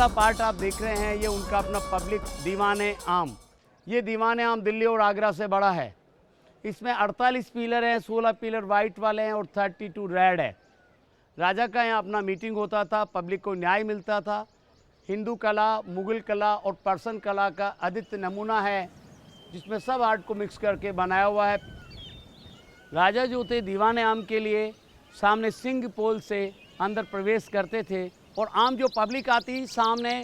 Part आप देख रहे हैं, ये उनका अपना पब्लिक दीवाने आम। ये दीवाने आम दिल्ली और आगरा से बड़ा है। इसमें 48 पिलर हैं, 16 पिलर वाइट वाले हैं और 32 रेड है। राजा का यहाँ अपना मीटिंग होता था, पब्लिक को न्याय मिलता था। हिंदू कला, मुग़ल कला और पर्सन कला का अद्वितीय नमूना है, जिसमें सब आर्ट को मिक्स करके बनाया हुआ है। राजा जो थे दीवाने आम के लिए सामने सिंह पोल से अंदर प्रवेश करते थे और आम जो पब्लिक आती सामने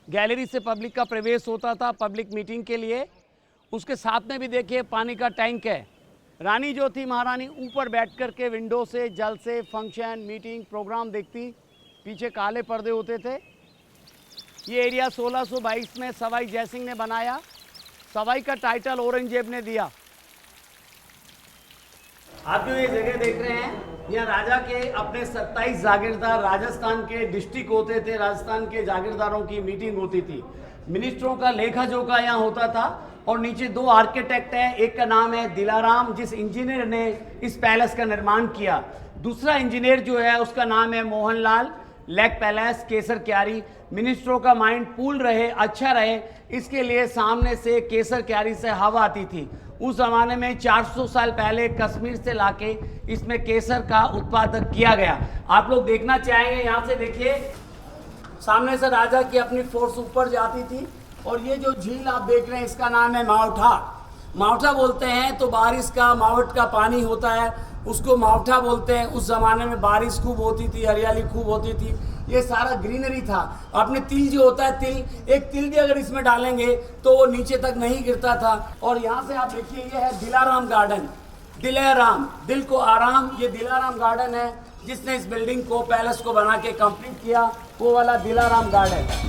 गैलरी से पब्लिक का प्रवेश होता था पब्लिक मीटिंग के लिए। उसके साथ में भी देखिए पानी का टैंक है। रानी जो थी महारानी ऊपर बैठ कर के विंडो से जल से फंक्शन मीटिंग प्रोग्राम देखती। पीछे काले पर्दे होते थे। ये एरिया 1622 में सवाई जयसिंह ने बनाया। सवाई का टाइटल औरंगजेब ने दिया। आप जो ये जगह देख रहे हैं, यहाँ राजा के अपने 27 जागीरदार राजस्थान के डिस्ट्रिक्ट होते थे। राजस्थान के जागीरदारों की मीटिंग होती थी। मिनिस्टरों का लेखा जोखा यहाँ होता था। और नीचे 2 आर्किटेक्ट हैं, एक का नाम है दिलाराम, जिस इंजीनियर ने इस पैलेस का निर्माण किया। दूसरा इंजीनियर जो है उसका नाम है मोहनलाल। लेक पैलेस केसर क्यारी। मिनिस्टरों का माइंड कूल रहे, अच्छा रहे, इसके लिए सामने से केसर क्यारी से हवा आती थी। उस जमाने में 400 साल पहले कश्मीर से लाके इसमें केसर का उत्पादन किया गया। आप लोग देखना चाहेंगे, यहाँ से देखिए सामने से राजा की अपनी फोर्स ऊपर जाती थी। और ये जो झील आप देख रहे हैं इसका नाम है मावठा। मावठा बोलते हैं तो बारिश का मावट का पानी होता है, उसको मावठा बोलते हैं। उस जमाने में बारिश खूब होती थी, हरियाली खूब होती थी, ये सारा ग्रीनरी था। अपने तिल जो होता है, तिल, एक तिल भी अगर इसमें डालेंगे तो वो नीचे तक नहीं गिरता था। और यहाँ से आप देखिए ये है दिलाराम गार्डन। दिलाराम, दिल को आराम, ये दिलाराम गार्डन है। जिसने इस बिल्डिंग को पैलेस को बना के कंप्लीट किया वो वाला दिलाराम गार्डन।